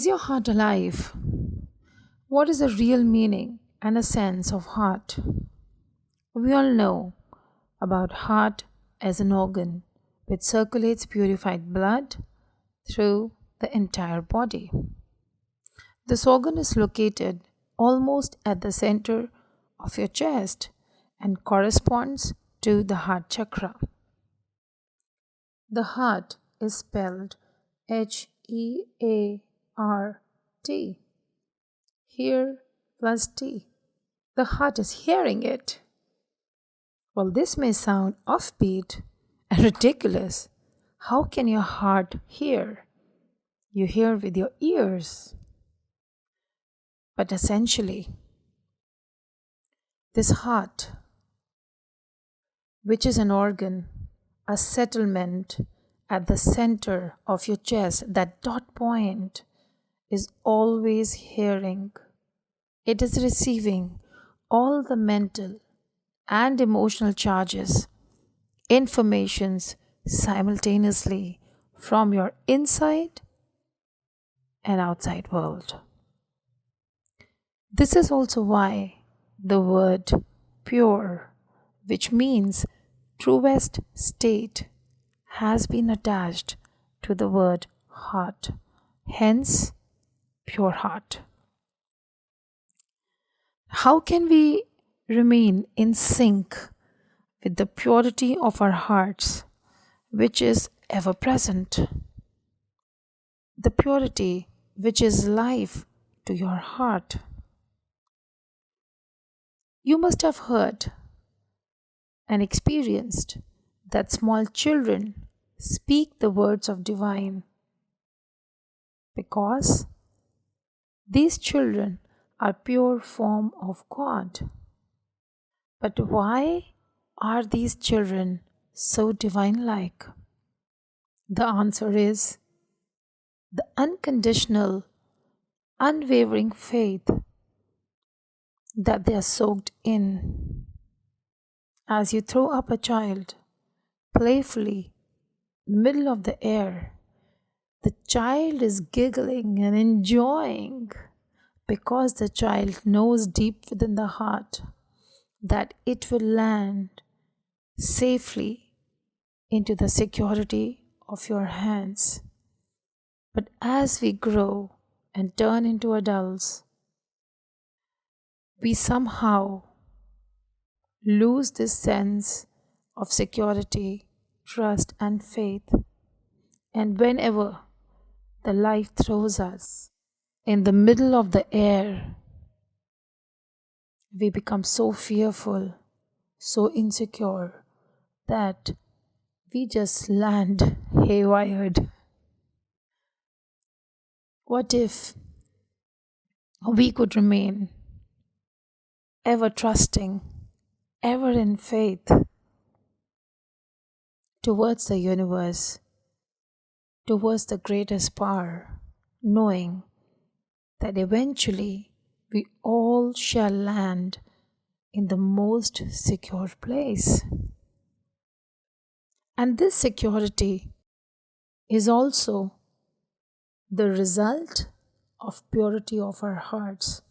Is your heart alive? What is the real meaning and a sense of heart? We all know about heart as an organ which circulates purified blood through the entire body. This organ is located almost at the center of your chest and corresponds to the heart chakra. The heart is spelled Heart. Hear plus T. The heart is hearing it. Well, this may sound offbeat and ridiculous. How can your heart hear? You hear with your ears. But essentially, this heart, which is an organ, a settlement at the center of your chest, that dot point, is always hearing. It is receiving all the mental and emotional charges, informations simultaneously from your inside and outside world. This is also why the word pure, which means truest state, has been attached to the word heart, hence pure heart. How can we remain in sync with the purity of our hearts, which is ever present? The purity which is life to your heart. You must have heard and experienced that small children speak the words of divine because these children are pure form of God. But why are these children so divine-like? The answer is the unconditional, unwavering faith that they are soaked in. As you throw up a child playfully in the middle of the air, the child is giggling and enjoying because the child knows deep within the heart that it will land safely into the security of your hands. But as we grow and turn into adults, we somehow lose this sense of security, trust, and faith. And whenever the life throws us in the middle of the air, we become so fearful, so insecure that we just land haywired. What if we could remain ever trusting, ever in faith towards the universe, towards the greatest power, knowing that eventually we all shall land in the most secure place. And this security is also the result of purity of our hearts.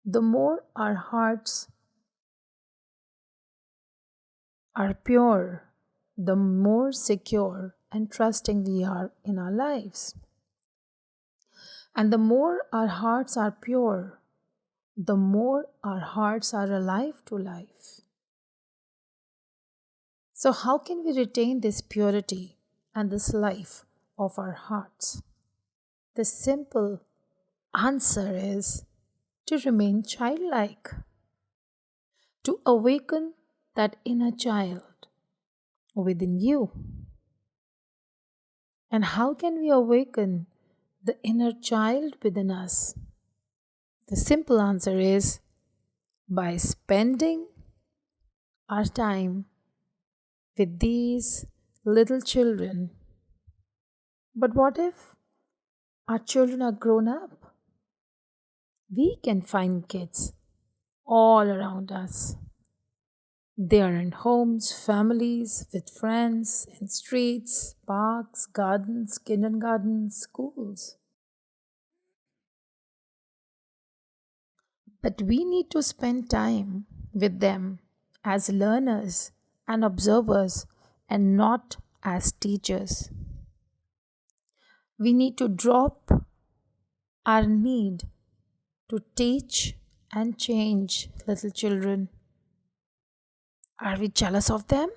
The more our hearts are pure, the more secure and trusting we are in our lives. And the more our hearts are pure, the more our hearts are alive to life. So, how can we retain this purity and this life of our hearts? The simple answer is to remain childlike, to awaken that inner child within you. And how can we awaken the inner child within us? The simple answer is by spending our time with these little children. But what if our children are grown up? We can find kids all around us. They are in homes, families, with friends, in streets, parks, gardens, kindergartens, schools. But we need to spend time with them as learners and observers and not as teachers. We need to drop our need to teach and change little children. Are we jealous of them?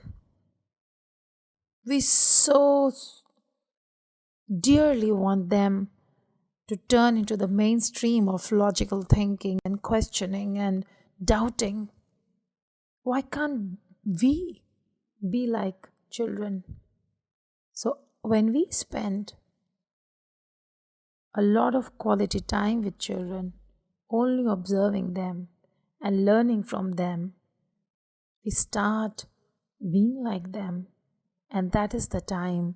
We so dearly want them to turn into the mainstream of logical thinking and questioning and doubting. Why can't we be like children? So, when we spend a lot of quality time with children, only observing them and learning from them, we start being like them. And that is the time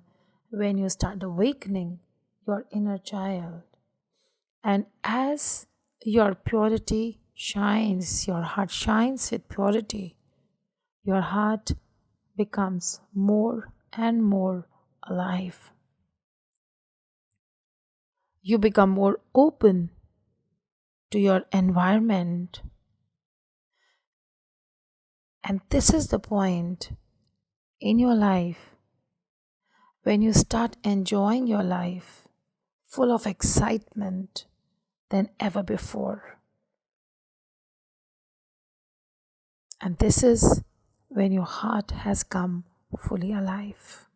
when you start awakening your inner child. And as your purity shines, your heart shines with purity, your heart becomes more and more alive. You become more open to your environment. And this is the point in your life when you start enjoying your life full of excitement than ever before. And this is when your heart has come fully alive.